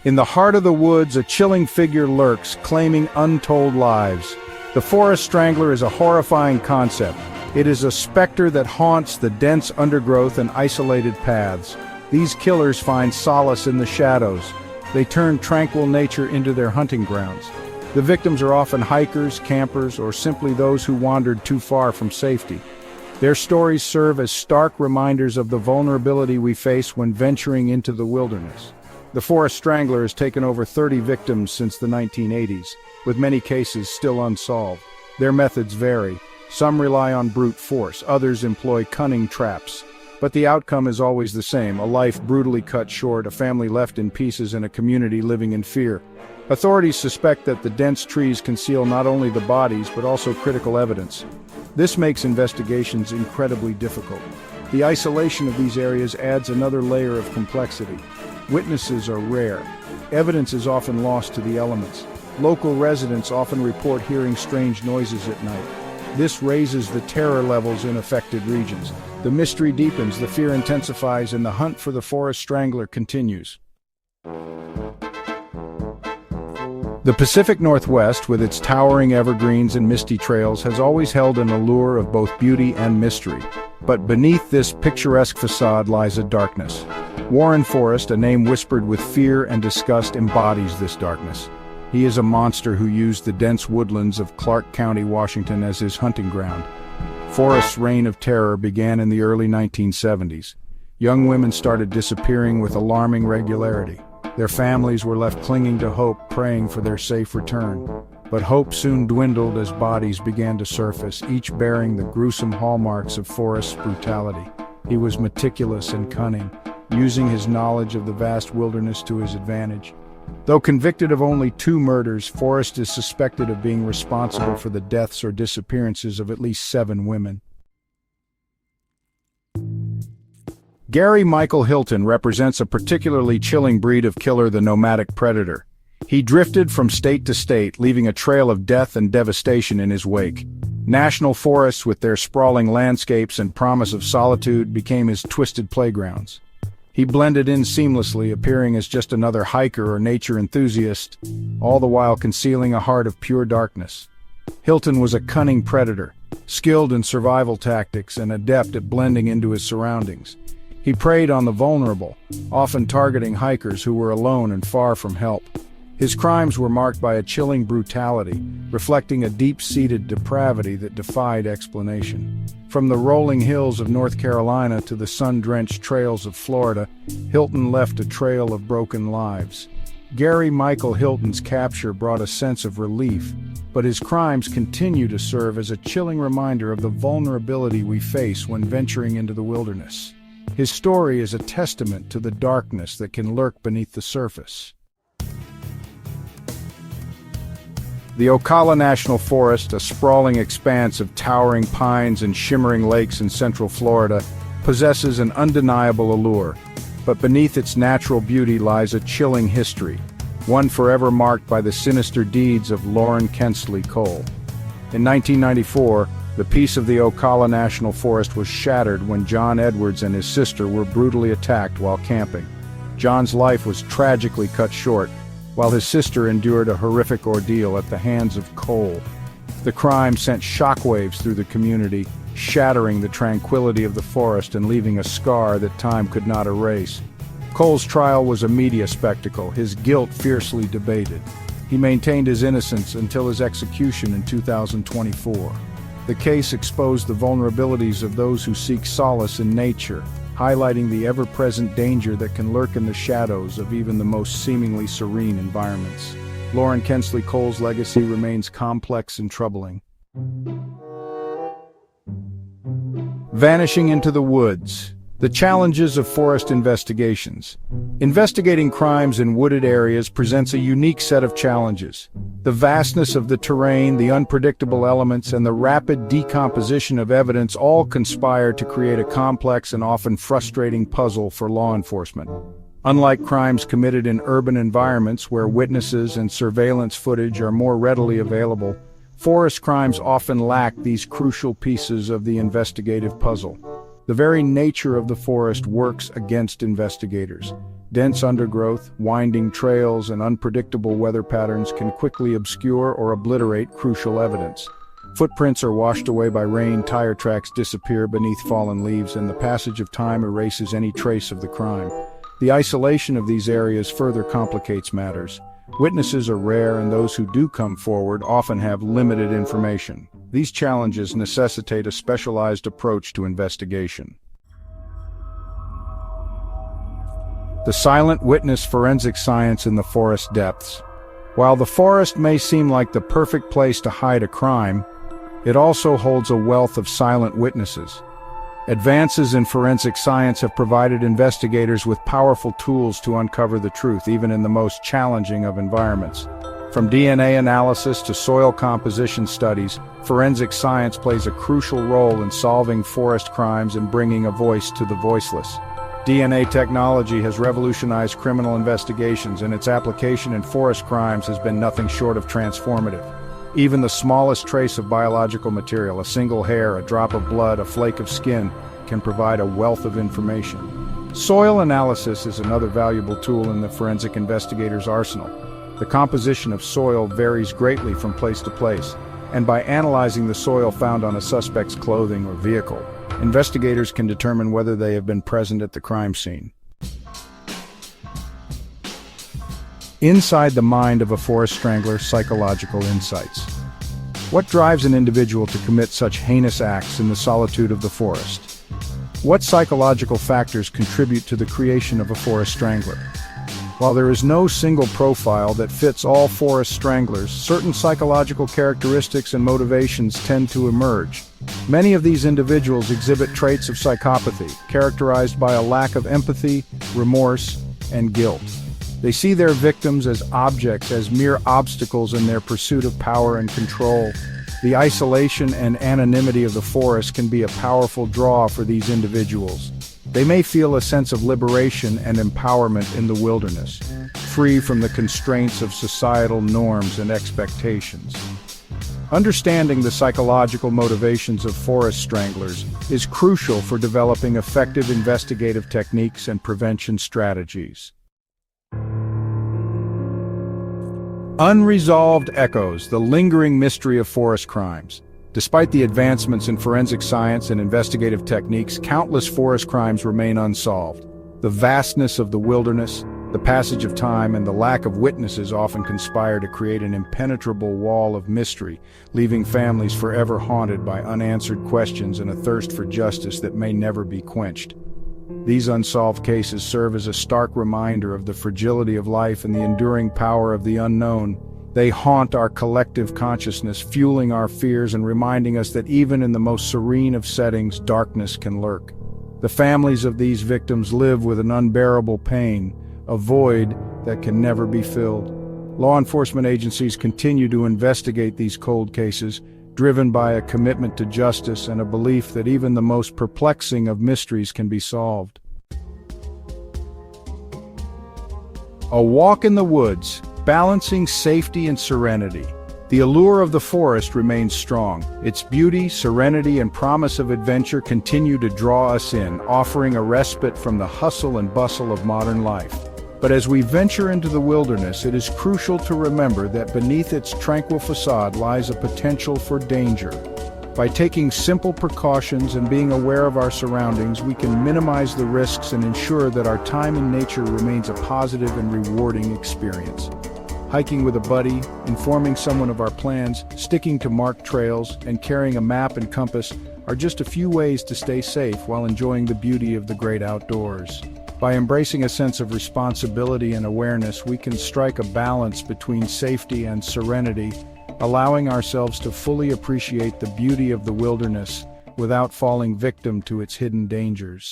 In the heart of the woods, a chilling figure lurks, claiming untold lives. The Forest Strangler is a horrifying concept. It is a specter that haunts the dense undergrowth and isolated paths. These killers find solace in the shadows. They turn tranquil nature into their hunting grounds. The victims are often hikers, campers, or simply those who wandered too far from safety. Their stories serve as stark reminders of the vulnerability we face when venturing into the wilderness. The Forest Strangler has taken over 30 victims since the 1980s, with many cases still unsolved. Their methods vary. Some rely on brute force, others employ cunning traps. But the outcome is always the same: a life brutally cut short, a family left in pieces, and a community living in fear. Authorities suspect that the dense trees conceal not only the bodies but also critical evidence. This makes investigations incredibly difficult. The isolation of these areas adds another layer of complexity. Witnesses are rare. Evidence is often lost to the elements. Local residents often report hearing strange noises at night. This raises the terror levels in affected regions. The mystery deepens, the fear intensifies, and the hunt for the Forest Strangler continues. The Pacific Northwest, with its towering evergreens and misty trails, has always held an allure of both beauty and mystery. But beneath this picturesque facade lies a darkness. Warren Forest, a name whispered with fear and disgust, embodies this darkness. He is a monster who used the dense woodlands of Clark County, Washington as his hunting ground. Forest's reign of terror began in the early 1970s. Young women started disappearing with alarming regularity. Their families were left clinging to hope, praying for their safe return. But hope soon dwindled as bodies began to surface, each bearing the gruesome hallmarks of Forest's brutality. He was meticulous and cunning, using his knowledge of the vast wilderness to his advantage. Though convicted of only 2 murders, Forest is suspected of being responsible for the deaths or disappearances of at least 7 women. Gary Michael Hilton represents a particularly chilling breed of killer, the nomadic predator. He drifted from state to state, leaving a trail of death and devastation in his wake. National forests, with their sprawling landscapes and promise of solitude, became his twisted playgrounds. He blended in seamlessly, appearing as just another hiker or nature enthusiast, all the while concealing a heart of pure darkness. Hilton was a cunning predator, skilled in survival tactics and adept at blending into his surroundings. He preyed on the vulnerable, often targeting hikers who were alone and far from help. His crimes were marked by a chilling brutality, reflecting a deep-seated depravity that defied explanation. From the rolling hills of North Carolina to the sun-drenched trails of Florida, Hilton left a trail of broken lives. Gary Michael Hilton's capture brought a sense of relief, but his crimes continue to serve as a chilling reminder of the vulnerability we face when venturing into the wilderness. His story is a testament to the darkness that can lurk beneath the surface. The Ocala National Forest, a sprawling expanse of towering pines and shimmering lakes in central Florida, possesses an undeniable allure. But beneath its natural beauty lies a chilling history, one forever marked by the sinister deeds of Lauren Kensley Cole. In 1994, the peace of the Ocala National Forest was shattered when John Edwards and his sister were brutally attacked while camping. John's life was tragically cut short, while his sister endured a horrific ordeal at the hands of Cole. The crime sent shockwaves through the community, shattering the tranquility of the forest and leaving a scar that time could not erase. Cole's trial was a media spectacle, his guilt fiercely debated. He maintained his innocence until his execution in 2024. The case exposed the vulnerabilities of those who seek solace in nature, highlighting the ever-present danger that can lurk in the shadows of even the most seemingly serene environments. Lauren Kensley Cole's legacy remains complex and troubling. Vanishing into the woods. The challenges of forest investigations. Investigating crimes in wooded areas presents a unique set of challenges. The vastness of the terrain, the unpredictable elements, and the rapid decomposition of evidence all conspire to create a complex and often frustrating puzzle for law enforcement. Unlike crimes committed in urban environments where witnesses and surveillance footage are more readily available, forest crimes often lack these crucial pieces of the investigative puzzle. The very nature of the forest works against investigators. Dense undergrowth, winding trails, and unpredictable weather patterns can quickly obscure or obliterate crucial evidence. Footprints are washed away by rain, tire tracks disappear beneath fallen leaves, and the passage of time erases any trace of the crime. The isolation of these areas further complicates matters. Witnesses are rare, and those who do come forward often have limited information. These challenges necessitate a specialized approach to investigation. The silent witness: forensic science in the forest depths. While the forest may seem like the perfect place to hide a crime, it also holds a wealth of silent witnesses. Advances in forensic science have provided investigators with powerful tools to uncover the truth, even in the most challenging of environments. From DNA analysis to soil composition studies, forensic science plays a crucial role in solving forest crimes and bringing a voice to the voiceless. DNA technology has revolutionized criminal investigations, and its application in forest crimes has been nothing short of transformative. Even the smallest trace of biological material, a single hair, a drop of blood, a flake of skin, can provide a wealth of information. Soil analysis is another valuable tool in the forensic investigator's arsenal. The composition of soil varies greatly from place to place, and by analyzing the soil found on a suspect's clothing or vehicle, investigators can determine whether they have been present at the crime scene. Inside the mind of a forest strangler: psychological insights. What drives an individual to commit such heinous acts in the solitude of the forest? What psychological factors contribute to the creation of a forest strangler? While there is no single profile that fits all forest stranglers, certain psychological characteristics and motivations tend to emerge. Many of these individuals exhibit traits of psychopathy, characterized by a lack of empathy, remorse, and guilt. They see their victims as objects, as mere obstacles in their pursuit of power and control. The isolation and anonymity of the forest can be a powerful draw for these individuals. They may feel a sense of liberation and empowerment in the wilderness, free from the constraints of societal norms and expectations. Understanding the psychological motivations of forest stranglers is crucial for developing effective investigative techniques and prevention strategies. Unresolved echoes: the lingering mystery of forest crimes. Despite the advancements in forensic science and investigative techniques, countless forest crimes remain unsolved. The vastness of the wilderness, the passage of time, and the lack of witnesses often conspire to create an impenetrable wall of mystery, leaving families forever haunted by unanswered questions and a thirst for justice that may never be quenched. These unsolved cases serve as a stark reminder of the fragility of life and the enduring power of the unknown. They haunt our collective consciousness, fueling our fears and reminding us that even in the most serene of settings, darkness can lurk. The families of these victims live with an unbearable pain, a void that can never be filled. Law enforcement agencies continue to investigate these cold cases, driven by a commitment to justice and a belief that even the most perplexing of mysteries can be solved. A walk in the woods, balancing safety and serenity. The allure of the forest remains strong. Its beauty, serenity, and promise of adventure continue to draw us in, offering a respite from the hustle and bustle of modern life. But as we venture into the wilderness, it is crucial to remember that beneath its tranquil facade lies a potential for danger. By taking simple precautions and being aware of our surroundings, we can minimize the risks and ensure that our time in nature remains a positive and rewarding experience. Hiking with a buddy, informing someone of our plans, sticking to marked trails, and carrying a map and compass are just a few ways to stay safe while enjoying the beauty of the great outdoors. By embracing a sense of responsibility and awareness, we can strike a balance between safety and serenity, allowing ourselves to fully appreciate the beauty of the wilderness without falling victim to its hidden dangers.